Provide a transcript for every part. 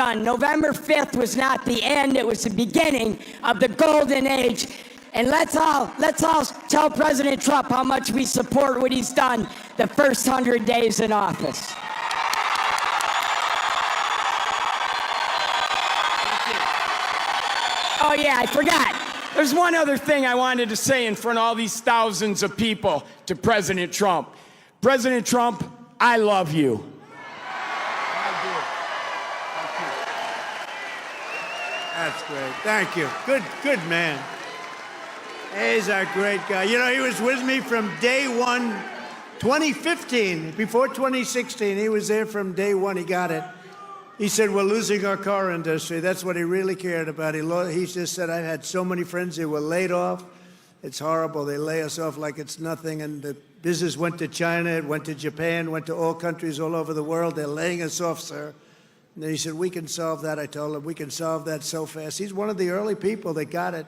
done. November 5th was not the end, it was the beginning of the golden age. And let's all tell President Trump how much we support what he's done the first 100 days in office. Oh yeah, I forgot. There's one other thing I wanted to say in front of all these thousands of people to President Trump. President Trump, I love you. That's great. Thank you. Good man. He's a great guy. You know, he was with me from day one, 2015. Before 2016, he was there from day one. He got it. He said, we're losing our car industry. That's what he really cared about. He just said, I've had so many friends who were laid off. It's horrible. They lay us off like it's nothing. And the business went to China, it went to Japan, went to all countries all over the world. They're laying us off, sir. And then he said, we can solve that. I told him, we can solve that so fast. He's one of the early people that got it.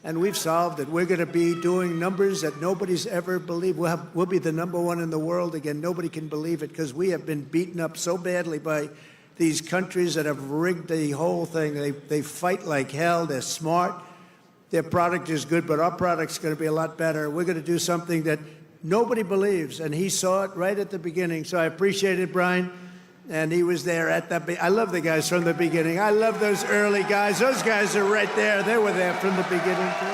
And we've solved it. We're going to be doing numbers that nobody's ever believed. We'll be the #1 in the world again. Nobody can believe it because we have been beaten up so badly by these countries that have rigged the whole thing. They fight like hell. They're smart. Their product is good, but our product's going to be a lot better. We're going to do something that nobody believes, and he saw it right at the beginning. So I appreciate it, Brian. And he was there at the I love the guys from the beginning. I love those early guys. Those guys are right there. They were there from the beginning, too.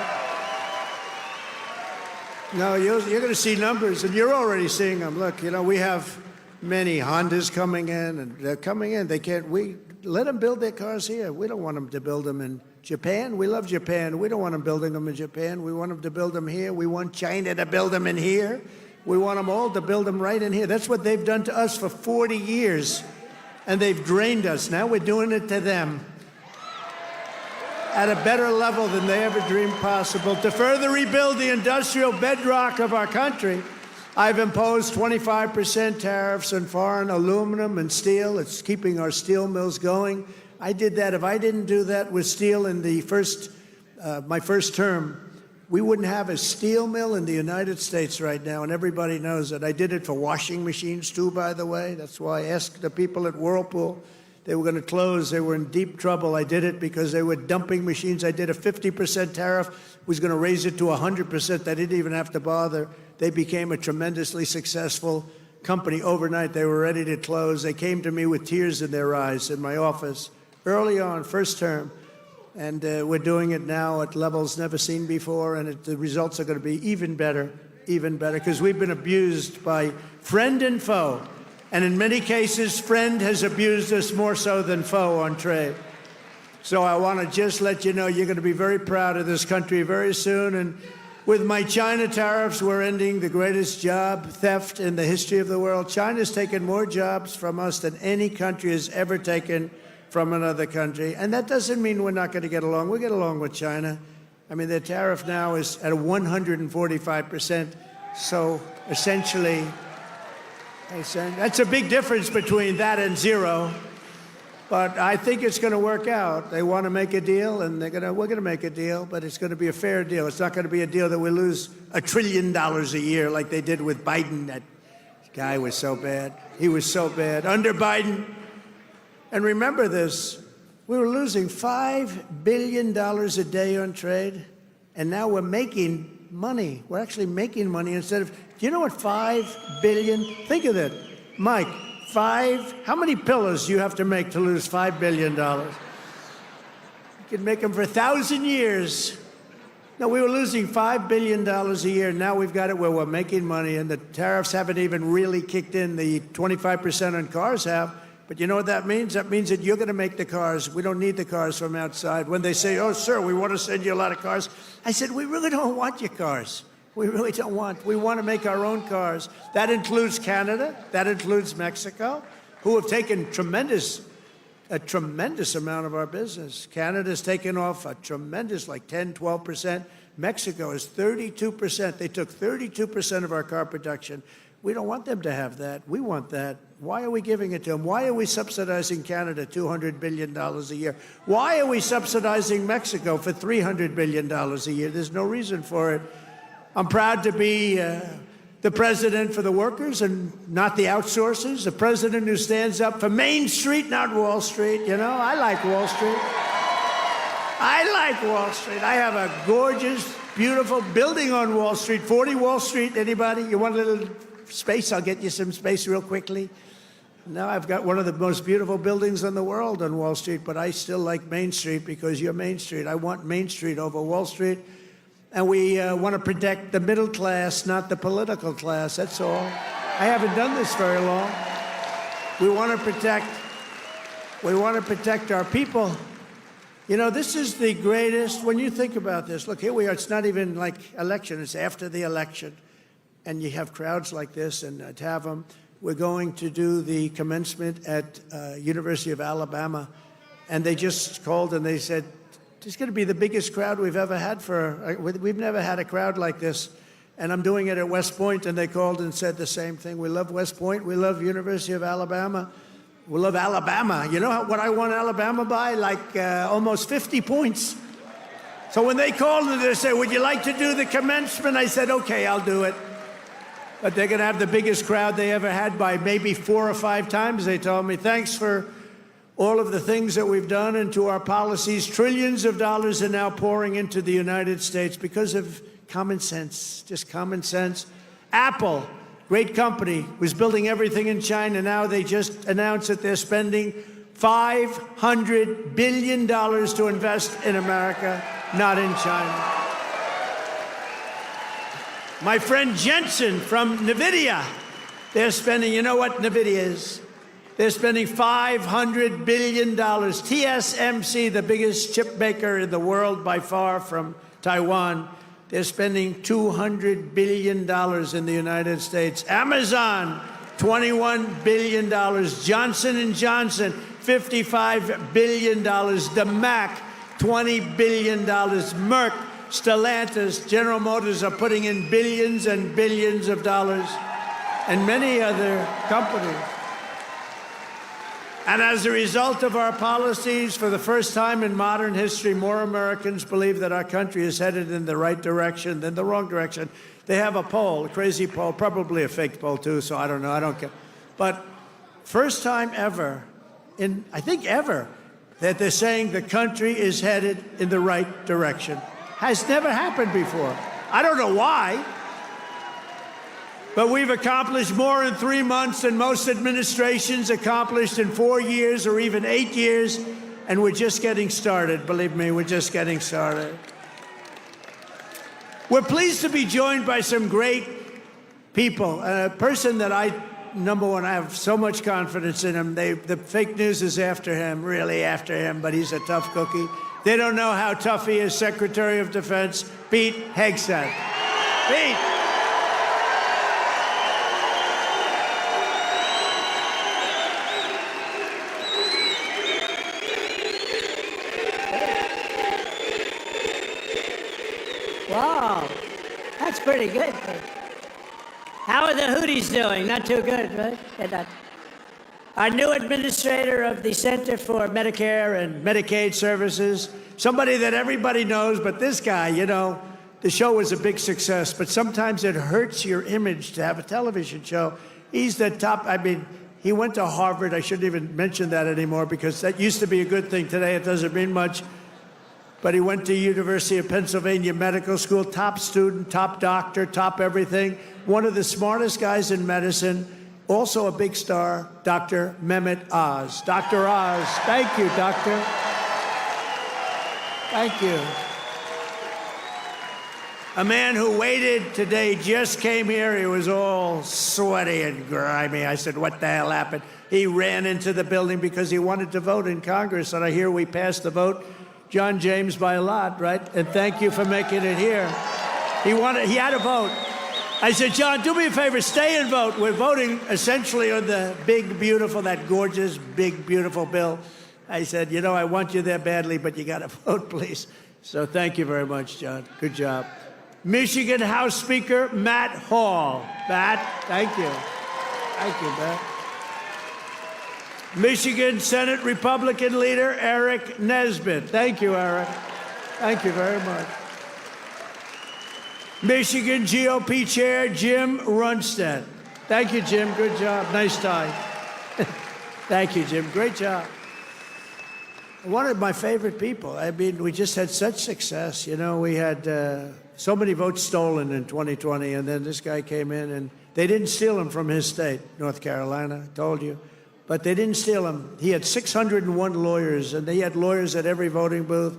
No, you're going to see numbers, and you're already seeing them. Look, you know, we have many Hondas coming in, and they're coming in. We let them build their cars here. We don't want them to build them in Japan. We love Japan. We don't want them building them in Japan. We want them to build them here. We want China to build them in here. We want them all to build them right in here. That's what they've done to us for 40 years, and they've drained us. Now we're doing it to them at a better level than they ever dreamed possible. To further rebuild the industrial bedrock of our country, I've imposed 25% tariffs on foreign aluminum and steel. It's keeping our steel mills going. I did that. If I didn't do that with steel in the my first term, we wouldn't have a steel mill in the United States right now, and everybody knows it. I did it for washing machines, too, by the way. That's why I asked the people at Whirlpool. They were going to close. They were in deep trouble. I did it because they were dumping machines. I did a 50% tariff, was going to raise it to 100%. They didn't even have to bother. They became a tremendously successful company overnight. They were ready to close. They came to me with tears in their eyes in my office early on, first term. And we're doing it now at levels never seen before, and the results are going to be even better, because we've been abused by friend and foe. And in many cases, friend has abused us more so than foe on trade. So I want to just let you know you're going to be very proud of this country very soon. And with my China tariffs, we're ending the greatest job theft in the history of the world. China's taken more jobs from us than any country has ever taken from another country. And that doesn't mean we're not going to get along. We get along with China. I mean, their tariff now is at 145%. So essentially, that's a big difference between that and zero. But I think it's going to work out. They want to make a deal, and we're going to make a deal, but it's going to be a fair deal. It's not going to be a deal that we lose $1 trillion a year like they did with Biden. That guy was so bad. He was so bad. Under Biden, and remember this, we were losing $5 billion a day on trade, and now we're making money. We're actually making money instead of, do you know what 5 billion, think of that, Mike, how many pillows do you have to make to lose $5 billion? You can make them for 1,000 years. No, we were losing $5 billion a year. Now we've got it where we're making money, and the tariffs haven't even really kicked in. The 25% on cars have. But you know what that means? That means that you're going to make the cars. We don't need the cars from outside. When they say, oh, sir, we want to send you a lot of cars, I said, we really don't want your cars. We really don't want. We want to make our own cars. That includes Canada. That includes Mexico, who have taken a tremendous amount of our business. Canada's taken off a tremendous, like 10, 12%. Mexico is 32%. They took 32% of our car production. We don't want them to have that. We want that. Why are we giving it to them? Why are we subsidizing Canada $200 billion a year? Why are we subsidizing Mexico for $300 billion a year? There's no reason for it. I'm proud to be the The president for the workers and not the outsourcers. The president who stands up for Main Street, not Wall Street. You know, I like Wall Street. I like Wall Street. I have a gorgeous, beautiful building on Wall Street. 40 Wall Street. Anybody? You want a little space? I'll get you some space real quickly. Now I've got one of the most beautiful buildings in the world on Wall Street, but I still like Main Street because you're Main Street. I want Main Street over Wall Street. And we want to protect the middle class, not the political class. That's all. I haven't done this very long. We want to protect our people. You know, this is the greatest, when you think about this, look, here we are, it's not even like election, it's after the election. And you have crowds like this, and to have them, we're going to do the commencement at University of Alabama. And they just called and they said, it's going to be the biggest crowd we've ever had we've never had a crowd like this. And I'm doing it at West Point, and they called and said the same thing. We love West Point, we love University of Alabama. We love Alabama. You know what I won Alabama by? Like almost 50 points. So when they called and they said, would you like to do the commencement? I said, okay, I'll do it. But they're going to have the biggest crowd they ever had by maybe 4 or 5 times. They told me, thanks for all of the things that we've done and to our policies. Trillions of dollars are now pouring into the United States because of common sense, just common sense. Apple, great company, was building everything in China. Now they just announced that they're spending $500 billion to invest in America, not in China. My friend Jensen from NVIDIA, they're spending, you know what NVIDIA is? They're spending $500 billion. TSMC, the biggest chip maker in the world by far from Taiwan, they're spending $200 billion in the United States. Amazon, $21 billion. Johnson & Johnson, $55 billion. The Mac, $20 billion. Merck, Stellantis, General Motors are putting in billions and billions of dollars, and many other companies. And as a result of our policies, for the first time in modern history, more Americans believe that our country is headed in the right direction than the wrong direction. They have a poll, a crazy poll, probably a fake poll too, so I don't know, I don't care. But first time ever, I think ever, that they're saying the country is headed in the right direction. Has never happened before. I don't know why. But we've accomplished more in 3 months than most administrations accomplished in 4 years or even 8 years, and we're just getting started. Believe me, we're just getting started. We're pleased to be joined by some great people. A person that number one, I have so much confidence in him. The fake news is after him, really after him, but he's a tough cookie. They don't know how tough he is, Secretary of Defense, Pete Hegseth. Pete. Wow, that's pretty good. How are the Hooties doing? Not too good, right? Our new administrator of the Center for Medicare and Medicaid Services, somebody that everybody knows, but this guy, you know, the show was a big success, but sometimes it hurts your image to have a television show. He's the top, he went to Harvard. I shouldn't even mention that anymore because that used to be a good thing. Today it doesn't mean much. But he went to University of Pennsylvania Medical School, top student, top doctor, top everything. One of the smartest guys in medicine, also a big star, Dr. Mehmet Oz. Dr. Oz, thank you, doctor. Thank you. A man who waited today just came here. He was all sweaty and grimy. I said, what the hell happened? He ran into the building because he wanted to vote in Congress, and I hear we passed the vote. John James by a lot, right? And thank you for making it here. He had a vote. I said, John, do me a favor, stay and vote. We're voting essentially on the big, beautiful, that gorgeous, big, beautiful bill. I said, you know, I want you there badly, but you got to vote, please. So thank you very much, John. Good job. Michigan House Speaker Matt Hall. Matt, thank you. Thank you, Matt. Michigan Senate Republican leader Eric Nesbitt. Thank you, Eric. Thank you very much. Michigan GOP Chair Jim Runstead. Thank you, Jim. Good job. Nice tie. Thank you, Jim. Great job. One of my favorite people. I mean, we just had such success. You know, we had so many votes stolen in 2020, and then this guy came in, and they didn't steal him from his state, North Carolina, I told you. But they didn't steal him. He had 601 lawyers, and they had lawyers at every voting booth.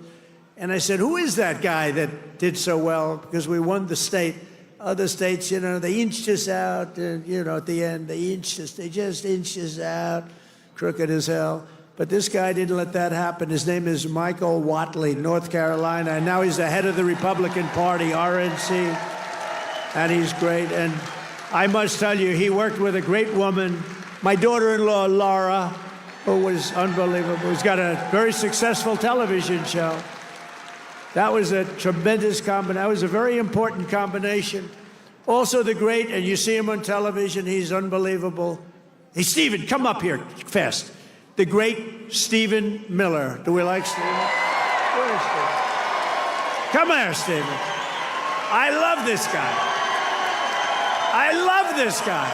And I said, who is that guy that did so well? Because we won the state. Other states, you know, they inched us out, you know, at the end, they just inched us out, crooked as hell. But this guy didn't let that happen. His name is Michael Whatley, North Carolina, and now he's the head of the Republican Party, RNC, and he's great. And I must tell you, he worked with a great woman, my daughter-in-law, Laura, who was unbelievable, who's got a very successful television show. That was a tremendous combination. That was a very important combination. Also the great, and you see him on television, he's unbelievable. Hey, Stephen, come up here fast. The great Stephen Miller. Do we like Stephen? Where is Stephen? Come here, Stephen. I love this guy. I love this guy.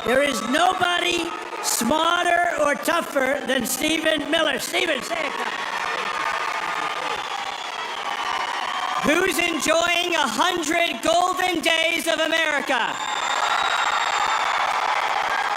There is nobody smarter or tougher than Stephen Miller. Stephen, say it. Who's enjoying 100 golden days of America?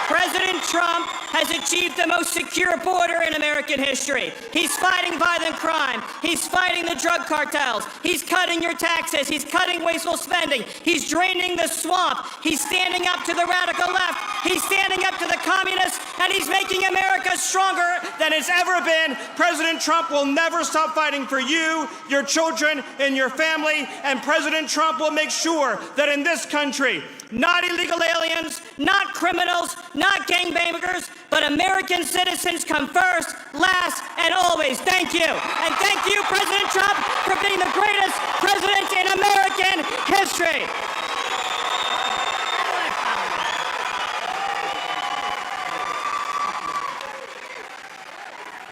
President Trump has achieved the most secure border in American history. He's fighting violent crime. He's fighting the drug cartels. He's cutting your taxes. He's cutting wasteful spending. He's draining the swamp. He's standing up to the radical left. He's standing up to the communists, and he's making America stronger than it's ever been. President Trump will never stop fighting for you, your children, and your family, and President Trump will make sure that in this country, not illegal aliens, not criminals, not gangbangers, but American citizens come first, last, and always. Thank you. And thank you, President Trump, for being the greatest president in American history.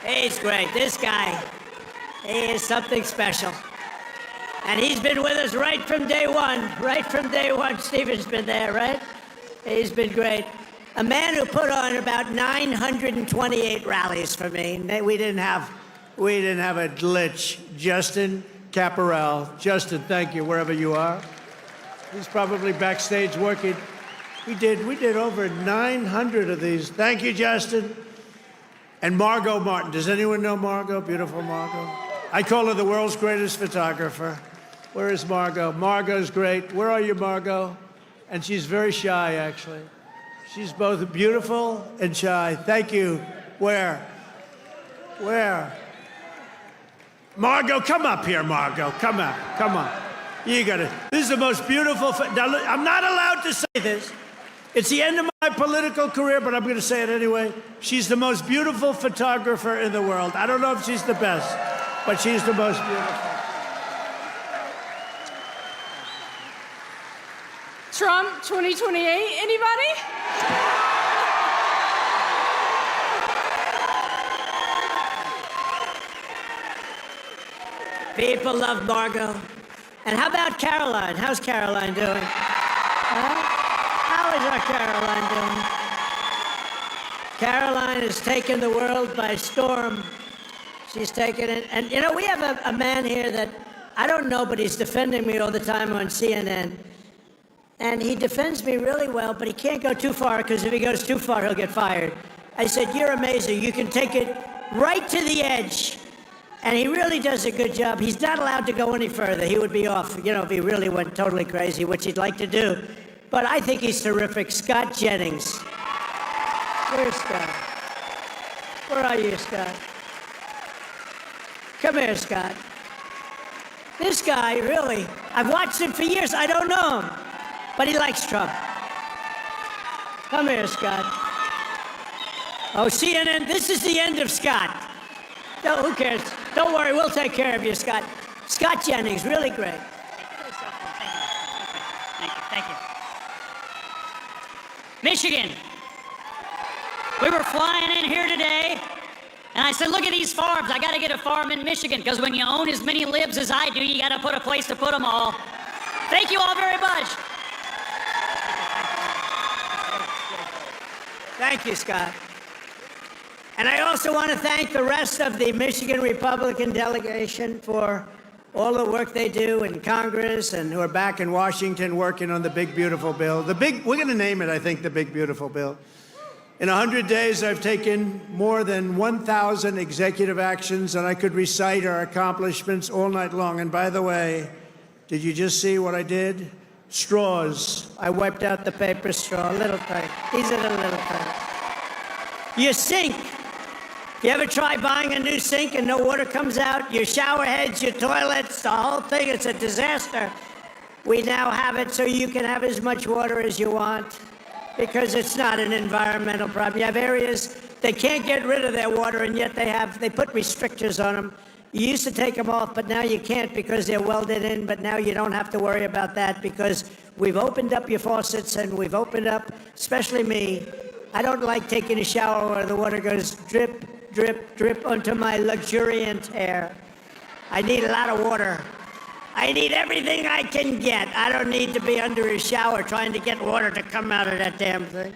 He's great. This guy, he is something special. And he's been with us right from day one. Right from day one, Stephen's been there, right? He's been great. A man who put on about 928 rallies for me. We didn't have a glitch. Justin Caparel. Justin, thank you, wherever you are. He's probably backstage working. We did over 900 of these. Thank you, Justin. And Margot Martin. Does anyone know Margot? Beautiful Margot. I call her the world's greatest photographer. Where is Margot? Margot's great. Where are you, Margot? And she's very shy, actually. She's both beautiful and shy. Thank you. Where? Margot, come up here, Margot. Come up. Come on. You got it. This is the most beautiful. Now, look, I'm not allowed to say this. It's the end of my political career, but I'm going to say it anyway. She's the most beautiful photographer in the world. I don't know if she's the best, but she's the most beautiful. Trump 2028, anybody? People love Margot. And how about Caroline? How's Caroline doing? How is our Caroline doing? Caroline has taken the world by storm. She's taken it. And, you know, we have a man here that I don't know, but he's defending me all the time on CNN. And he defends me really well, but he can't go too far, because if he goes too far, he'll get fired. I said, you're amazing. You can take it right to the edge. And he really does a good job. He's not allowed to go any further. He would be off, you know, if he really went totally crazy, which he'd like to do. But I think he's terrific. Scott Jennings. Where's Scott? Where are you, Scott? Come here, Scott. This guy, really, I've watched him for years. I don't know him, but he likes Trump. Come here, Scott. Oh, CNN, this is the end of Scott. No, who cares? Don't worry, we'll take care of you, Scott. Scott Jennings, really great. Thank you. Michigan. We were flying in here today, And I said, look at these farms. I got to get a farm in Michigan, because when you own as many libs as I do, you got to put a place to put them all. Thank you all very much. Thank you, Scott. And I also want to thank the rest of the Michigan Republican delegation for all the work they do in Congress and who are back in Washington working on the big, beautiful bill. We're going to name it, I think, the big, beautiful bill. In 100 days, I've taken more than 1,000 executive actions, and I could recite our accomplishments all night long. And by the way, did you just see what I did? Straws. I wiped out the paper straw, a little tight. These are the little tight. Your sink. You ever try buying a new sink and no water comes out? Your shower heads, your toilets, the whole thing, it's a disaster. We now have it so you can have as much water as you want, because it's not an environmental problem. You have areas they can't get rid of their water, and yet they put restrictors on them. You used to take them off, but now you can't because they're welded in, but now you don't have to worry about that because we've opened up your faucets, and we've opened up, especially me. I don't like taking a shower where the water goes drip, drip, drip onto my luxuriant hair. I need a lot of water. I need everything I can get. I don't need to be under a shower trying to get water to come out of that damn thing.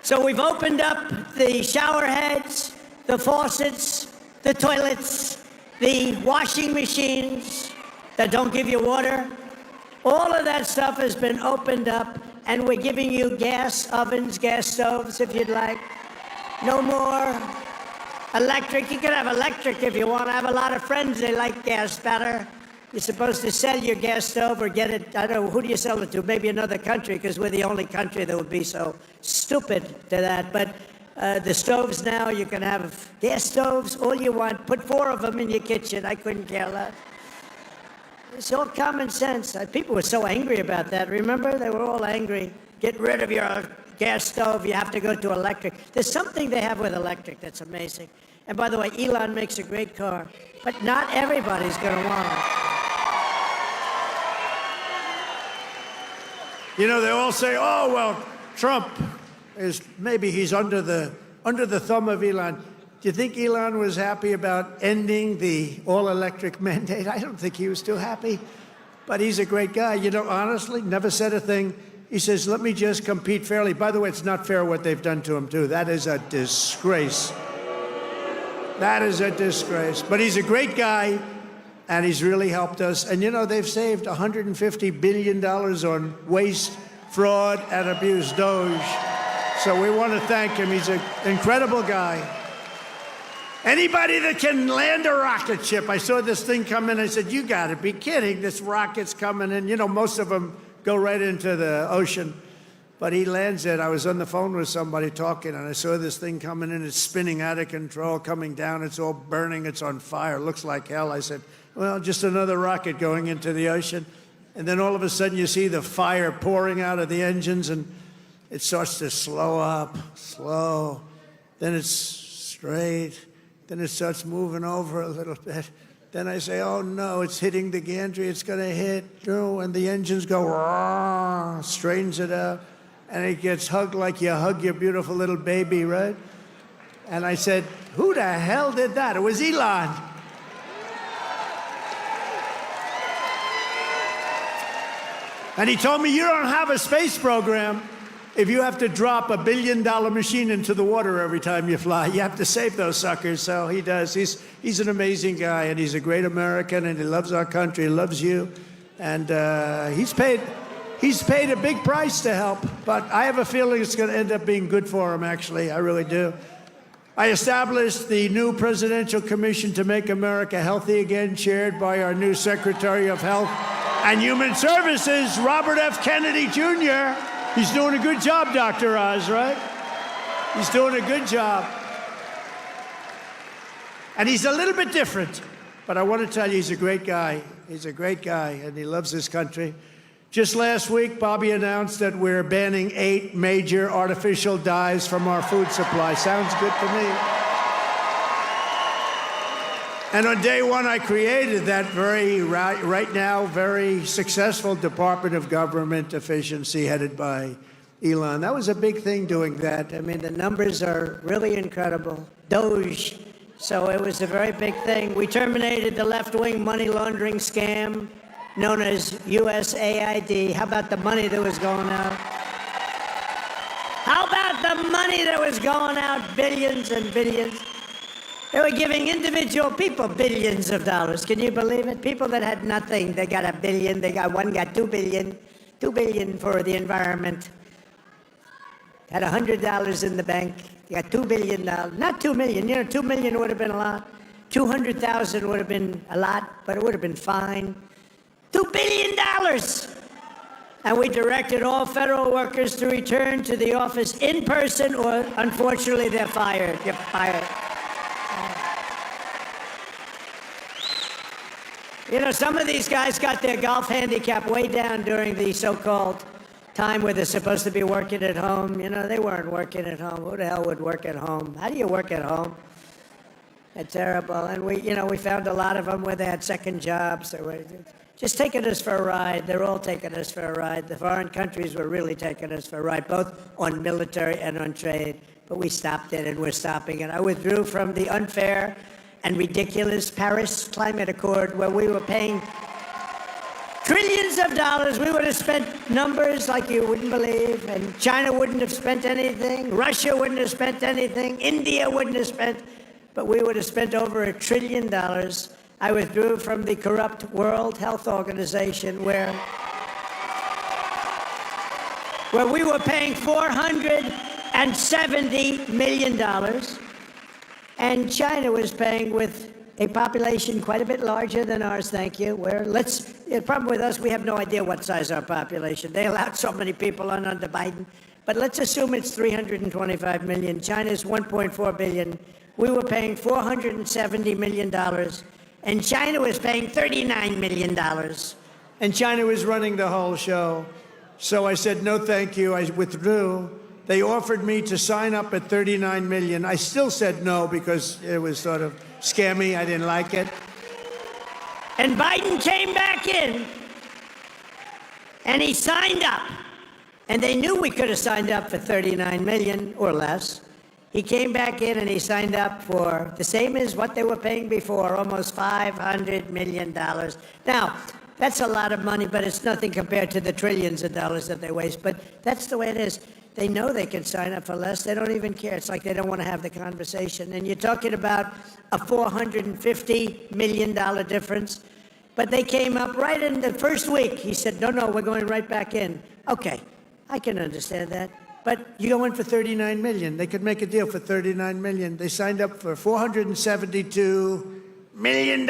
So we've opened up the shower heads, the faucets, the toilets, the washing machines that don't give you water. All of that stuff has been opened up, and we're giving you gas ovens, gas stoves, if you'd like. No more electric. You can have electric if you want. I have a lot of friends, they like gas better. You're supposed to sell your gas stove or get it, I don't know, who do you sell it to? Maybe another country, because we're the only country that would be so stupid to that. But the stoves now, you can have gas stoves, all you want. Put 4 of them in your kitchen. I couldn't care less. It's all common sense. People were so angry about that. Remember? They were all angry. Get rid of your gas stove. You have to go to electric. There's something they have with electric that's amazing. And by the way, Elon makes a great car. But not everybody's going to want it. You know, they all say, oh, well, Trump he's under the thumb of Elon. Do you think Elon was happy about ending the all-electric mandate? I don't think he was too happy. But he's a great guy. You know, honestly, never said a thing. He says, let me just compete fairly. By the way, it's not fair what they've done to him, too. That is a disgrace. That is a disgrace. But he's a great guy, and he's really helped us. And, you know, they've saved $150 billion on waste, fraud, and abuse, Doge. So we want to thank him. He's an incredible guy. Anybody that can land a rocket ship. I saw this thing come in. I said, you got to be kidding. This rocket's coming in. You know, most of them go right into the ocean. But he lands it. I was on the phone with somebody talking, and I saw this thing coming in. It's spinning out of control, coming down. It's all burning. It's on fire. Looks like hell. I said, well, just another rocket going into the ocean. And then all of a sudden, you see the fire pouring out of the engines, and it starts to slow up, slow. Then it's straight. Then it starts moving over a little bit. Then I say, oh, no, it's hitting the gantry. It's going to hit. No, and the engines go, rah, straightens it out. And it gets hugged like you hug your beautiful little baby, right? And I said, who the hell did that? It was Elon. And he told me, you don't have a space program if you have to drop $1 billion machine into the water every time you fly. You have to save those suckers. So he does. He's an amazing guy, and he's a great American, and he loves our country. He loves you. And he's paid a big price to help, but I have a feeling it's going to end up being good for him, actually. I really do. I established the new Presidential Commission to Make America Healthy Again, chaired by our new Secretary of Health and Human Services, Robert F. Kennedy, Jr. He's doing a good job, Dr. Oz, right? He's doing a good job. And he's a little bit different, but I want to tell you, he's a great guy. He's a great guy, and he loves this country. Just last week, Bobby announced that we're banning 8 major artificial dyes from our food supply. Sounds good to me. And on day one, I created that right now, very successful Department of Government Efficiency headed by Elon. That was a big thing doing that. I mean, the numbers are really incredible. Doge So it was a very big thing. We terminated the left-wing money laundering scam known as USAID. How about the money that was going out? How about the money that was going out? Billions and billions. They were giving individual people billions of dollars. Can you believe it? People that had nothing, they got $1 billion. One got $2 billion. $2 billion for the environment. Had $100 in the bank. You got $2 billion. Not $2 million. You know, $2 million would have been a lot. 200,000 would have been a lot, but it would have been fine. $2 billion. And we directed all federal workers to return to the office in person, or unfortunately, they're fired. You're fired. You know, some of these guys got their golf handicap way down during the so-called time where they're supposed to be working at home. You know, they weren't working at home. Who the hell would work at home? How do you work at home? They're terrible. And we found a lot of them where they had second jobs. They were just taking us for a ride. They're all taking us for a ride. The foreign countries were really taking us for a ride, both on military and on trade. But we stopped it, and we're stopping it. I withdrew from the unfair and ridiculous Paris Climate Accord, where we were paying trillions of dollars. We would have spent numbers like you wouldn't believe, and China wouldn't have spent anything, Russia wouldn't have spent anything, India wouldn't have spent, but we would have spent over $1 trillion. I withdrew from the corrupt World Health Organization, where we were paying $470 million. And China was paying, with a population quite a bit larger than ours, thank you. The problem with us, we have no idea what size our population. They allowed so many people on under Biden. But let's assume it's 325 million. China's 1.4 billion. We were paying $470 million. And China was paying $39 million. And China was running the whole show. So I said, no, thank you. I withdrew. They offered me to sign up at $39 million. I still said no because it was sort of scammy. I didn't like it. And Biden came back in, and he signed up. And they knew we could have signed up for $39 million or less. He came back in, and he signed up for the same as what they were paying before, almost $500 million. Now, that's a lot of money, but it's nothing compared to the trillions of dollars that they waste. But that's the way it is. They know they can sign up for less. They don't even care. It's like they don't want to have the conversation. And you're talking about a $450 million difference. But they came up right in the first week. He said, no, we're going right back in. Okay, I can understand that. But you go in for $39 million. They could make a deal for $39 million. They signed up for $472 million.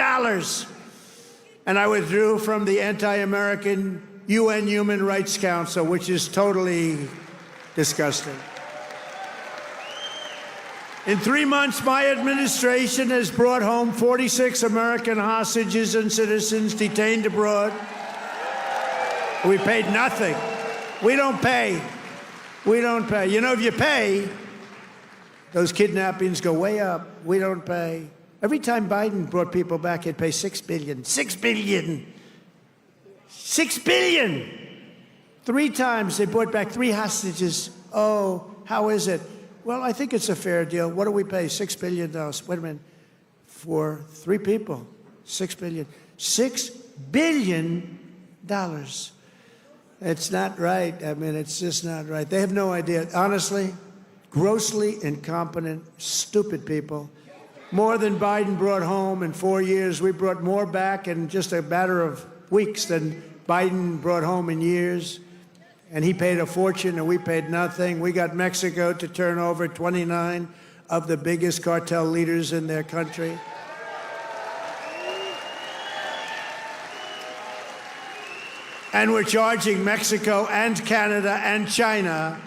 And I withdrew from the anti-American UN Human Rights Council, which is totally disgusting. In 3 months, my administration has brought home 46 American hostages and citizens detained abroad. We paid nothing. We don't pay. We don't pay. You know, if you pay, those kidnappings go way up. We don't pay. Every time Biden brought people back, he'd pay $6 billion. $6 billion. $6 billion. 3 times they brought back 3 hostages. Oh, how is it? Well, I think it's a fair deal. What do we pay? $6 billion. Wait a minute. For 3 people, $6 billion. $6 billion. It's not right. I mean, it's just not right. They have no idea. Honestly, grossly incompetent, stupid people. More than Biden brought home in 4 years. We brought more back in just a matter of weeks than Biden brought home in years. And he paid a fortune, and we paid nothing. We got Mexico to turn over 29 of the biggest cartel leaders in their country. And we're charging Mexico and Canada and China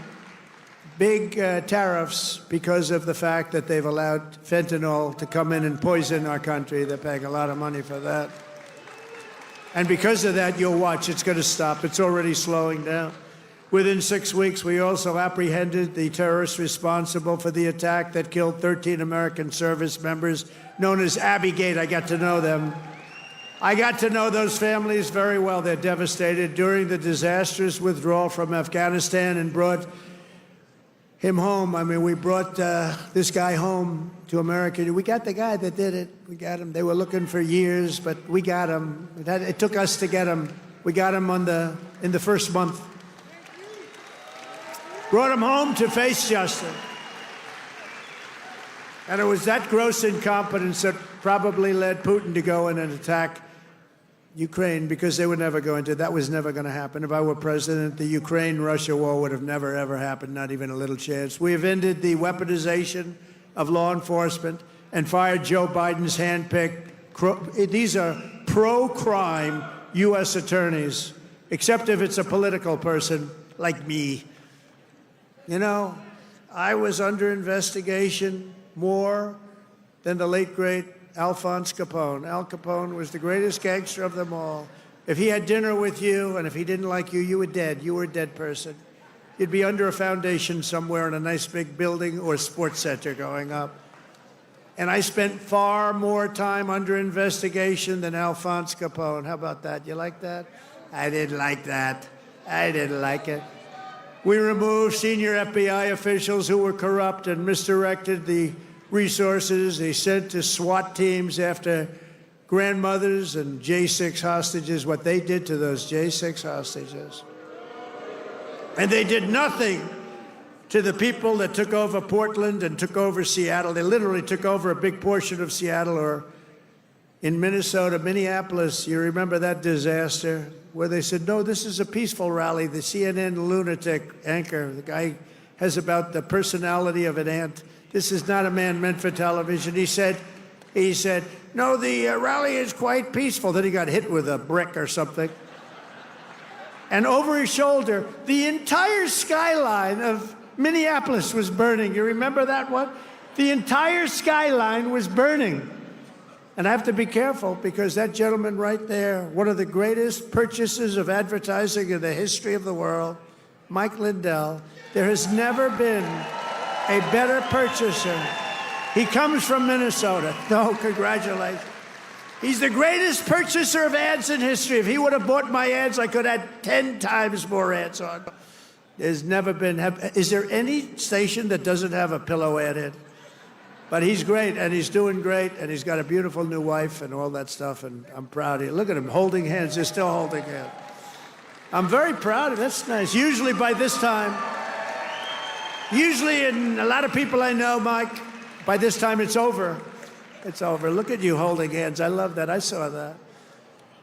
big tariffs because of the fact that they've allowed fentanyl to come in and poison our country. They're paying a lot of money for that. And because of that, you'll watch, it's going to stop. It's already slowing down. Within 6 weeks, we also apprehended the terrorists responsible for the attack that killed 13 American service members, known as Abbey-gate. I got to know them. I got to know those families very well. They're devastated. During the disastrous withdrawal from Afghanistan and brought him home. I mean, we brought this guy home to America. We got the guy that did it. We got him. They were looking for years, but we got him. It took us to get him. We got him in the first month. Brought him home to face justice. And it was that gross incompetence that probably led Putin to go in and attack Ukraine, because they were never going to. That was never going to happen. If I were president, the Ukraine-Russia war would have never, ever happened, not even a little chance. We have ended the weaponization of law enforcement and fired Joe Biden's handpicked, these are pro-crime U.S. attorneys, except if it's a political person like me. You know, I was under investigation more than the late, great Alphonse Capone. Al Capone was the greatest gangster of them all. If he had dinner with you, and if he didn't like you, you were dead. You were a dead person. You'd be under a foundation somewhere in a nice big building or sports center going up. And I spent far more time under investigation than Alphonse Capone. How about that? You like that? I didn't like that. I didn't like it. We removed senior FBI officials who were corrupt and misdirected the resources they sent to SWAT teams after grandmothers and J6 hostages, what they did to those J6 hostages. And they did nothing to the people that took over Portland and took over Seattle. They literally took over a big portion of Seattle, or in Minnesota, Minneapolis. You remember that disaster where they said, no, this is a peaceful rally. The CNN lunatic anchor, the guy has about the personality of an ant. This is not a man meant for television. He said, no, the rally is quite peaceful. Then he got hit with a brick or something. And over his shoulder, the entire skyline of Minneapolis was burning. You remember that one? The entire skyline was burning. And I have to be careful, because that gentleman right there, one of the greatest purchasers of advertising in the history of the world, Mike Lindell, there has never been a better purchaser. He comes from Minnesota. No, congratulations. He's the greatest purchaser of ads in history. If he would have bought my ads, I could have had 10 times more ads on. There's never been. Is there any station that doesn't have a pillow ad in? But he's great, and he's doing great, and he's got a beautiful new wife and all that stuff, and I'm proud of you. Look at him holding hands. They're still holding hands. I'm very proud of him. That's nice. Usually by this time, and a lot of people I know, Mike, by this time it's over. It's over. Look at you holding hands. I love that. I saw that.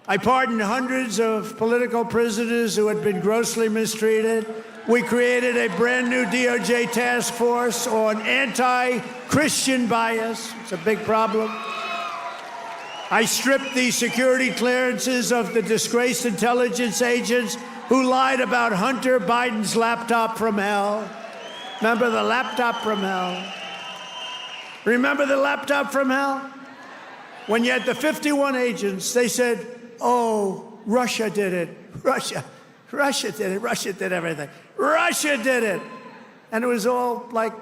I pardoned hundreds of political prisoners who had been grossly mistreated. We created a brand new DOJ task force on anti-Christian bias. It's a big problem. I stripped the security clearances of the disgraced intelligence agents who lied about Hunter Biden's laptop from hell. Remember the laptop from hell? Remember the laptop from hell? When you had the 51 agents, they said, oh, Russia did it. Russia did it. Russia did everything. Russia did it. And it was all like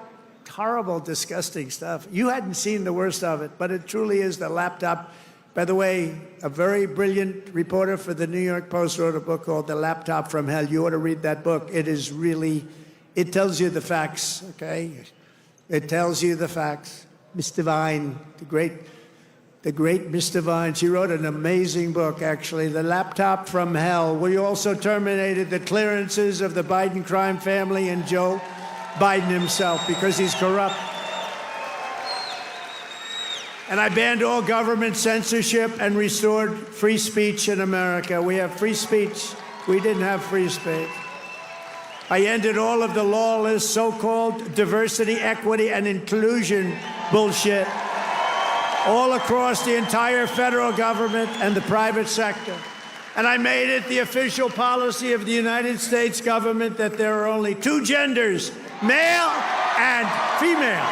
horrible, disgusting stuff. You hadn't seen the worst of it, but it truly is the laptop. By the way, a very brilliant reporter for the New York Post wrote a book called The Laptop from Hell. You ought to read that book. It is really, it tells you the facts, okay? It tells you the facts. Miss Devine, the great Miss Devine, she wrote an amazing book, actually, The Laptop from Hell. We also terminated the clearances of the Biden crime family and Joe Biden himself because he's corrupt. And I banned all government censorship and restored free speech in America. We have free speech. We didn't have free speech. I ended all of the lawless so-called diversity, equity, and inclusion bullshit all across the entire federal government and the private sector. And I made it the official policy of the United States government that there are only two genders, male and female.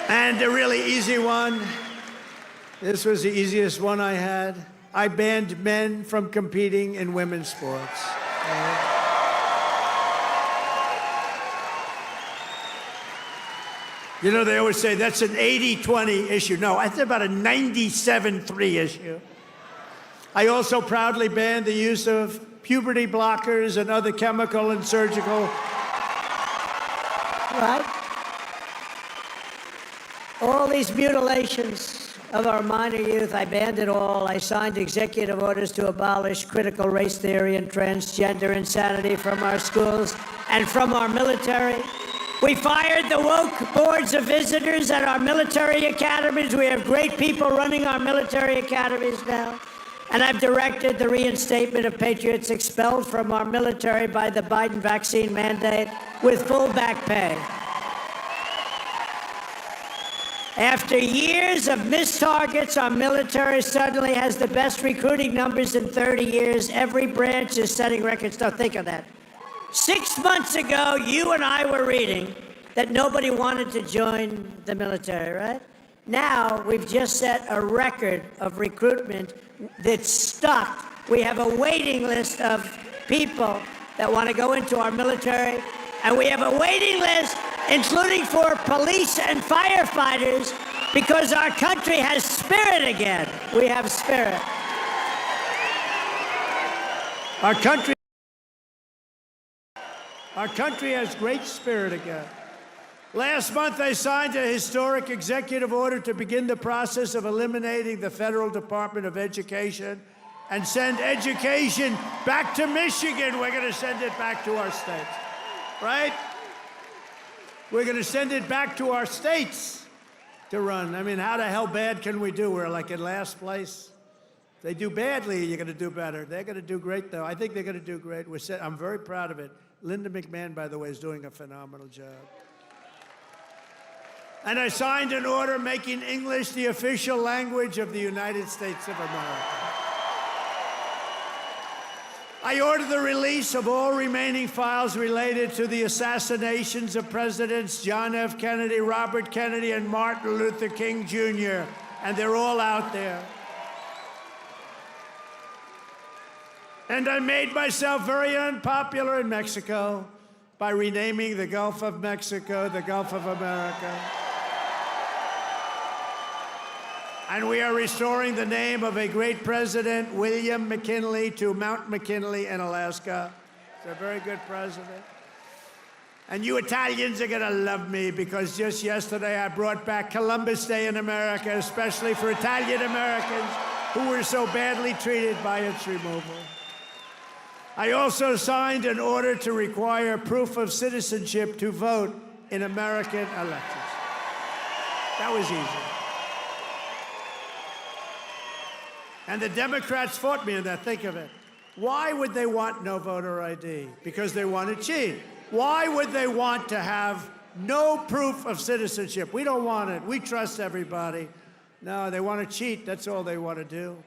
And a really easy one, this was the easiest one I had. I banned men from competing in women's sports. You know, they always say that's an 80-20 issue. No, it's about a 97-3 issue. I also proudly banned the use of puberty blockers and other chemical and surgical. Right? All these mutilations of our minor youth, I banned it all. I signed executive orders to abolish critical race theory and transgender insanity from our schools and from our military. We fired the woke boards of visitors at our military academies. We have great people running our military academies now. And I've directed the reinstatement of patriots expelled from our military by the Biden vaccine mandate with full back pay. After years of missed targets, our military suddenly has the best recruiting numbers in 30 years. Every branch is setting records. Now think of that. 6 months ago, you and I were reading that nobody wanted to join the military, right? Now, we've just set a record of recruitment that's stopped. We have a waiting list of people that want to go into our military, and we have a waiting list including for police and firefighters, because our country has spirit again. We have spirit. Our country has great spirit again. Last month, I signed a historic executive order to begin the process of eliminating the Federal Department of Education and send education back to Michigan. We're going to send it back to our states, right? We're going to send it back to our states to run. I mean, how the hell bad can we do? We're like in last place. If they do badly, you're going to do better. They're going to do great, though. I think they're going to do great. I'm very proud of it. Linda McMahon, by the way, is doing a phenomenal job. And I signed an order making English the official language of the United States of America. I ordered the release of all remaining files related to the assassinations of Presidents John F. Kennedy, Robert Kennedy, and Martin Luther King, Jr., and they're all out there. And I made myself very unpopular in Mexico by renaming the Gulf of Mexico the Gulf of America. And we are restoring the name of a great president, William McKinley, to Mount McKinley in Alaska. He's a very good president. And you Italians are going to love me, because just yesterday I brought back Columbus Day in America, especially for Italian Americans who were so badly treated by its removal. I also signed an order to require proof of citizenship to vote in American elections. That was easy. And the Democrats fought me on that. Think of it. Why would they want no voter ID? Because they want to cheat. Why would they want to have no proof of citizenship? We don't want it. We trust everybody. No, they want to cheat. That's all they want to do.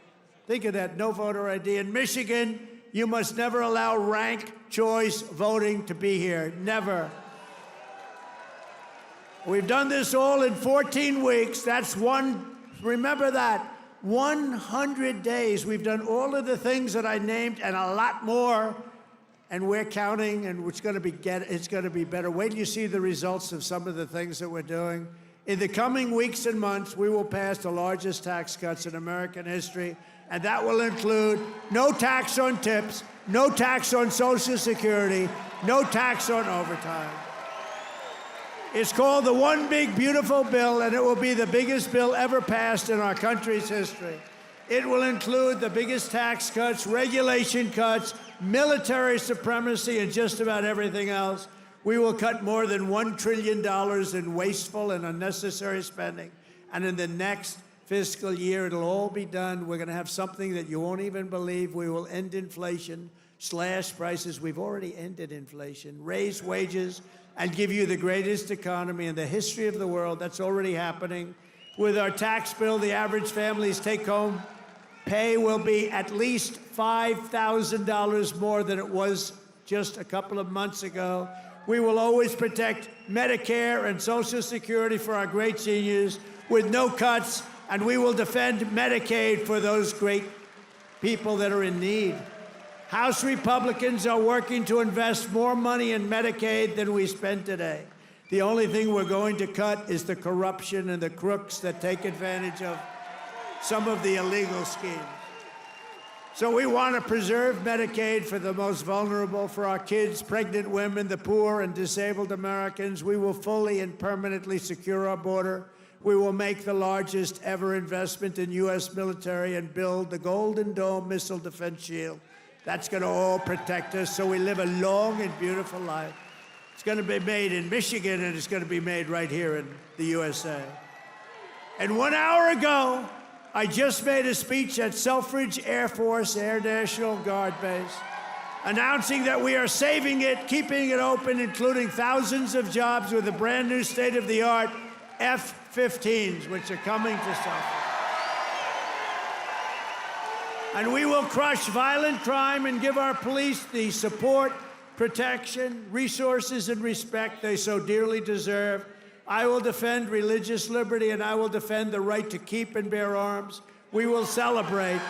Think of that. No voter ID. In Michigan, you must never allow ranked choice voting to be here. Never. We've done this all in 14 weeks. That's one. Remember that. 100 days. We've done all of the things that I named and a lot more, and we're counting, and it's going to be better. Wait till you see the results of some of the things that we're doing. In the coming weeks and months, we will pass the largest tax cuts in American history, and that will include no tax on tips, no tax on Social Security, no tax on overtime. It's called the One Big Beautiful Bill, and it will be the biggest bill ever passed in our country's history. It will include the biggest tax cuts, regulation cuts, military supremacy, and just about everything else. We will cut more than $1 trillion in wasteful and unnecessary spending. And in the next fiscal year, it'll all be done. We're going to have something that you won't even believe. We will end inflation, slash prices. We've already ended inflation, raise wages, and give you the greatest economy in the history of the world. That's already happening. With our tax bill, the average family's take-home pay will be at least $5,000 more than it was just a couple of months ago. We will always protect Medicare and Social Security for our great seniors with no cuts, and we will defend Medicaid for those great people that are in need. House Republicans are working to invest more money in Medicaid than we spend today. The only thing we're going to cut is the corruption and the crooks that take advantage of some of the illegal schemes. So we want to preserve Medicaid for the most vulnerable, for our kids, pregnant women, the poor, and disabled Americans. We will fully and permanently secure our border. We will make the largest ever investment in U.S. military and build the Golden Dome missile defense shield. That's going to all protect us so we live a long and beautiful life. It's going to be made in Michigan, and it's going to be made right here in the USA. And 1 hour ago, I just made a speech at Selfridge Air Force Air National Guard Base, announcing that we are saving it, keeping it open, including thousands of jobs with the brand new state-of-the-art F-15s, which are coming to Selfridge. And we will crush violent crime and give our police the support, protection, resources, and respect they so dearly deserve. I will defend religious liberty, and I will defend the right to keep and bear arms. We will celebrate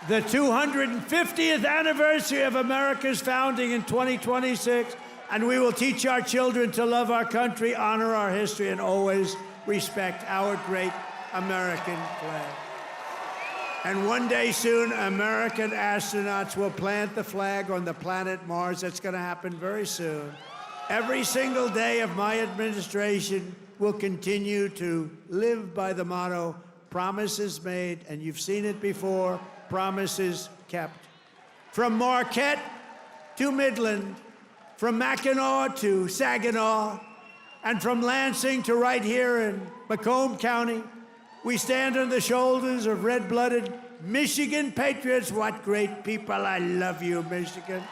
the 250th anniversary of America's founding in 2026, and we will teach our children to love our country, honor our history, and always respect our great American flag. And one day soon, American astronauts will plant the flag on the planet Mars. That's going to happen very soon. Every single day of my administration will continue to live by the motto, promises made, and you've seen it before, promises kept. From Marquette to Midland, from Mackinac to Saginaw, and from Lansing to right here in Macomb County, we stand on the shoulders of red-blooded Michigan patriots. What great people. I love you, Michigan.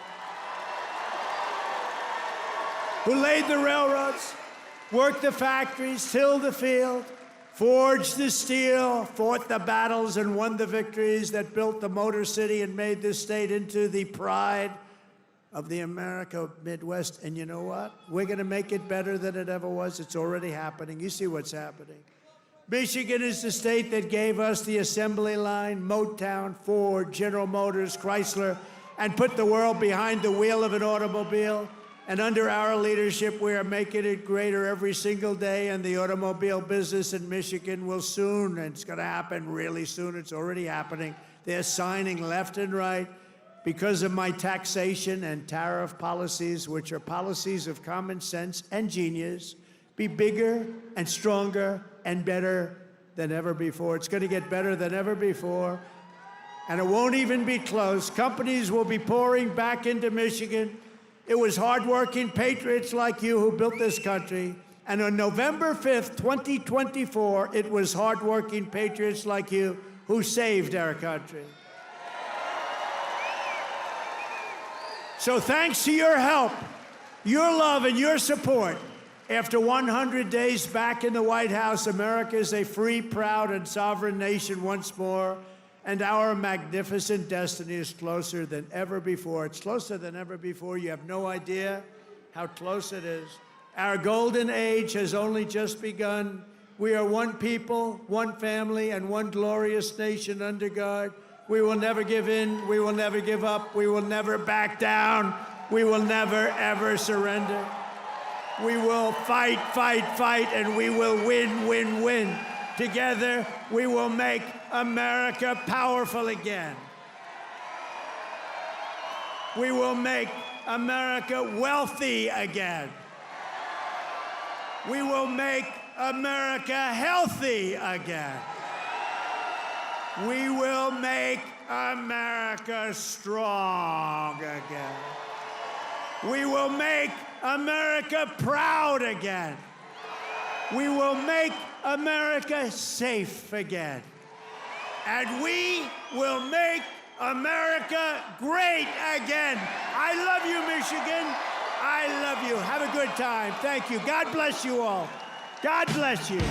Who laid the railroads, worked the factories, tilled the field, forged the steel, fought the battles, and won the victories that built the Motor City and made this state into the pride of the America Midwest. And you know what? We're going to make it better than it ever was. It's already happening. You see what's happening. Michigan is the state that gave us the assembly line, Motown, Ford, General Motors, Chrysler, and put the world behind the wheel of an automobile. And under our leadership, we are making it greater every single day, and the automobile business in Michigan will soon, and it's going to happen really soon, it's already happening. They're signing left and right because of my taxation and tariff policies, which are policies of common sense and genius, be bigger and stronger and better than ever before. It's going to get better than ever before, and it won't even be close. Companies will be pouring back into Michigan. It was hardworking patriots like you who built this country. And on November 5th, 2024, it was hardworking patriots like you who saved our country. So thanks to your help, your love, and your support, after 100 days back in the White House, America is a free, proud, and sovereign nation once more. And our magnificent destiny is closer than ever before. It's closer than ever before. You have no idea how close it is. Our golden age has only just begun. We are one people, one family, and one glorious nation under God. We will never give in. We will never give up. We will never back down. We will never, ever surrender. We will fight, fight, fight, and we will win, win, win. Together, we will make America powerful again. We will make America wealthy again. We will make America healthy again. We will make America strong again. We will make America proud again. We will make America safe again. And we will make America great again. I love you, Michigan. I love you. Have a good time. Thank you. God bless you all. God bless you.